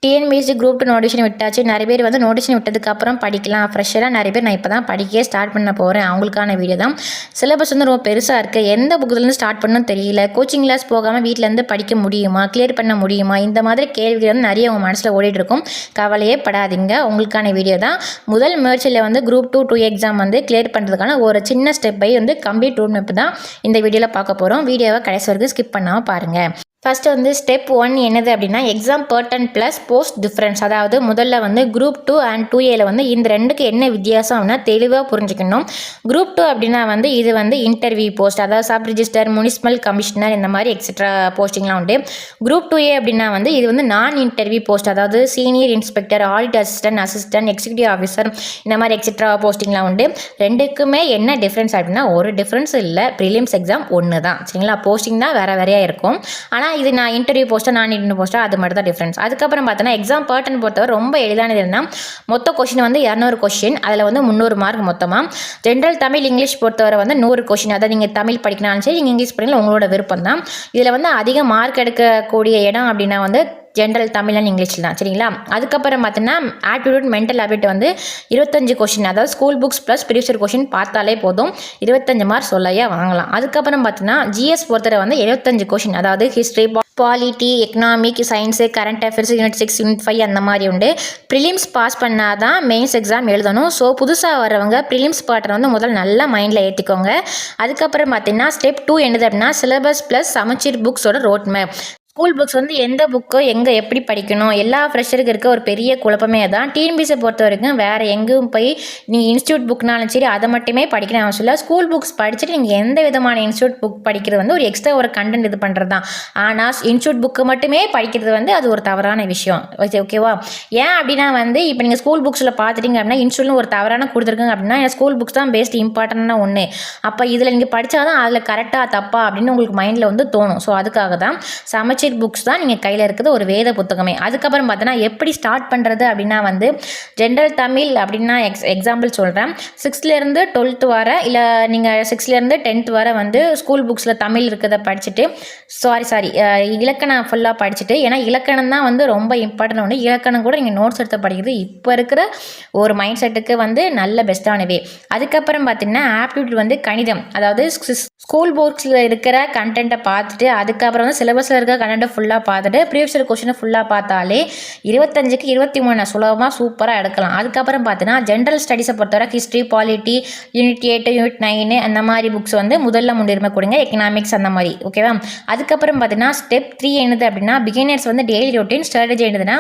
TNPSC group 2 notification விட்டாச்சு. நிறைய பேர் வந்து நோட்டிஃபிகேஷன் விட்டதுக்கப்புறம் படிக்கலாம். ஃப்ரெஷ்ஷராக நிறைய பேர் நான் இப்போ தான் படிக்கவே ஸ்டார்ட் பண்ண போகிறேன். அவங்களுக்கான வீடியோ தான். சிலபஸ் வந்து ரொம்ப பெருசாக இருக்குது. எந்த புக்குலேருந்து ஸ்டார்ட் பண்ணணும்னு தெரியல. கோச்சிங் கிளாஸ் போகாமல் வீட்டிலேருந்து படிக்க முடியுமா, கிளியர் பண்ண முடியுமா, இந்த மாதிரி கேள்விகள் வந்து நிறைய உங்கள் மனசில் ஓடிட்டுருக்கும். கவலையே படாதீங்க. உங்களுக்கான வீடியோ தான். முதல் முயற்சியில் வந்து குரூப் 2 எக்ஸாம் வந்து கிளியர் பண்ணுறதுக்கான ஒரு சின்ன ஸ்டெப்பை வந்து கம்ப்ளீட் ரூட் மேப் தான் இந்த வீடியோவில் பார்க்க போகிறோம். வீடியோவை கடைசி வரைக்கும் ஸ்கிப் பண்ணாமல் பாருங்கள். ஃபஸ்ட்டு வந்து ஸ்டெப் 1 என்னது அப்படின்னா exam pattern plus post difference. அதாவது முதல்ல வந்து குரூப் 2 அண்ட் 2Aல வந்து இந்த ரெண்டுக்கு என்ன வித்தியாசம் அப்படின்னா தெளிவாக புரிஞ்சுக்கணும். குரூப் 2 அப்படின்னா வந்து இது வந்து இன்டர்வியூ போஸ்ட், அதாவது சப் ரிஜிஸ்டர், முனிசிபல் கமிஷனர், இந்த மாதிரி எக்ஸெட்ரா போஸ்டிங்லாம் உண்டு. குரூப் 2A அப்படின்னா வந்து இது வந்து நான் இன்டர்வியூ போஸ்ட், அதாவது senior inspector, audit assistant, executive officer, இந்த மாதிரி எக்ஸெட்ரா போஸ்டிங்லாம் உண்டு. ரெண்டுக்குமே என்ன டிஃப்ரென்ஸ் அப்படின்னா ஒரு டிஃப்ரென்ஸ் இல்லை. ப்ரிலிம்ஸ் எக்ஸாம் ஒன்று தான், சரிங்களா? போஸ்டிங் தான் வேறு வேறையாக இருக்கும். ஆனால் இது நான் இன்டர்வியூ போஸ்ட்டாக நான் இன்டர்வியூ போஸ்ட்டாக அது மட்டும் தான் டிஃப்ரென்ஸ். அதுக்கப்புறம் பார்த்தோன்னா எக்ஸாம் பேட்டர்ன் பொறுத்தவரை ரொம்ப எளிதானது என்ன, மொத்த கொஷின் வந்து 200 கொஷின், அதில் வந்து 300 மார்க் மொத்தமாக. ஜென்ரல் தமிழ் இங்கிலீஷ் பொறுத்தவரை வந்து 100 கொஷின். அதாவது நீங்கள் தமிழ் படிக்கணும்னாலும் சரி, நீங்கள் இங்கிலீஷ் படிக்கலாம், உங்களோட விருப்பம் தான். இதில் வந்து அதிக மார்க் எடுக்கக்கூடிய இடம் அப்படின்னா வந்து ஜென்ரல் தமிழ் அண்ட் இங்கிலீஷில் தான், சரிங்களா? அதுக்கப்புறம் பார்த்தீங்கன்னா ஆப்டிடியூட் மென்டல் ஹேபிட் வந்து 25 கொஷின், அதாவது school books plus previous question பார்த்தாலே போதும், 25 மார்க் சொல்லையா வாங்கலாம். அதுக்கப்புறம் பார்த்தீங்கன்னா ஜிஎஸ் பொறுத்தவரை வந்து 75 கொஷின், அதாவது history, polity, economic, science, current affairs, unit 6, unit 5 அந்த மாதிரி உண்டு. ப்ரிலிம்ஸ் பாஸ் பண்ணால் தான் மெயின்ஸ் எக்ஸாம் எழுதணும். ஸோ புதுசாக வரவங்க ப்ரிலிம்ஸ் பாட்டை வந்து முதல்ல நல்லா மைண்டில் ஏற்றிக்கோங்க. அதுக்கப்புறம் பார்த்தீங்கன்னா ஸ்டெப் 2 என்னது அப்படின்னா சிலபஸ் ப்ளஸ் சமச்சீர் புக்ஸோட ரோட் மேப். ஸ்கூல் புக்ஸ் வந்து எந்த புக்கு எங்கே எப்படி படிக்கணும், எல்லா ஃப்ரெஷருக்கு இருக்க ஒரு பெரிய குழப்பமே தான். டிஎன்பிஎஸ்சியை பொறுத்த வரைக்கும் வேறு எங்கேயும் போய் நீங்கள் இன்ஸ்டியூட் புக்னாலும் சரி அதை மட்டுமே படிக்கணும் அவசியம் இல்லை. ஸ்கூல் புக்ஸ் படிச்சுட்டு நீங்கள் எந்த விதமான இன்ஸ்டியூட் புக் படிக்கிறது வந்து ஒரு எக்ஸ்ட்ரா ஒரு கண்டென்ட் இது பண்ணுறது தான். ஆனால் இன்ஸ்டியூட் புக்கு மட்டுமே படிக்கிறது வந்து அது ஒரு தவறான விஷயம். ஓகேவா? ஏன் அப்படின்னா வந்து இப்போ நீங்கள் ஸ்கூல் புக்ஸில் பார்த்துட்டிங்க அப்படின்னா இன்ஸ்டியூட்டில் ஒரு தவறான கொடுத்துருக்காங்க அப்படின்னா ஸ்கூல் புக்ஸ் தான் பெஸ்ட் இம்பார்ட்டன்டான ஒன்று. அப்போ இதில் நீங்கள் படித்தா தான் அதில் கரெக்டாக தப்பா அப்படின்னு உங்களுக்கு மைண்டில் வந்து தோணும். ஸோ அதுக்காக தான் சமச்சீர் புக்ஸ் தான் நீங்கள் கையில் இருக்குது ஒரு வேத புத்தகமே. அதுக்கப்புறம் பார்த்தோன்னா எப்படி ஸ்டார்ட் பண்ணுறது அப்படின்னா வந்து ஜென்ரல் தமிழ் அப்படின்னா எக்ஸாம்பிள் சொல்கிறேன். 6லேருந்து 12th வர, இல்லை நீங்கள் 6லேருந்து 10th வர வந்து ஸ்கூல் புக்ஸில் தமிழ் இருக்கிறத படிச்சுட்டு இலக்கணம் ஃபுல்லாக படிச்சுட்டு, ஏன்னா இலக்கணம் தான் வந்து ரொம்ப இம்பார்ட்டன்ட் ஒன்று. இலக்கணம் கூட நீங்கள் நோட்ஸ் எடுத்து படிக்கிறது இப்போ இருக்கிற ஒரு மைண்ட் செட்டுக்கு வந்து நல்ல பெஸ்ட்டானவே. அதுக்கப்புறம் பார்த்தீங்கன்னா ஆப்டிடியூட் வந்து கணிதம், அதாவது ஸ்கூல் புக்ஸில் இருக்கிற கண்டென்ட்டை பார்த்துட்டு அதுக்கப்புறம் வந்து சிலபஸில் இருக்கிற கண்டென்ட்டை ஃபுல்லாக பார்த்துட்டு ப்ரீவியஸ் கொஸ்டினை ஃபுல்லாக பார்த்தாலே 25க்கு 23 சுலபமாக சூப்பராக எடுக்கலாம். அதுக்கப்புறம் பார்த்தீங்கன்னா ஜென்ரல் ஸ்டடீஸை பொறுத்தவரை ஹிஸ்ட்ரி, பாலிட்டி, யூனிட் 8, யூனிட் 9 அந்த மாதிரி புக்ஸ் வந்து முதல்ல முன்னுரிமை கொடுங்க. எக்கனாமிக்ஸ் அந்த மாதிரி, ஓகேவா? அதுக்கப்புறம் பார்த்தீங்கன்னா ஸ்டெப் 3 என்னது அப்படின்னா பிகினர்ஸ் வந்து டெய்லி ரொட்டீன் ஸ்ட்ராட்டஜி என்னதுன்னா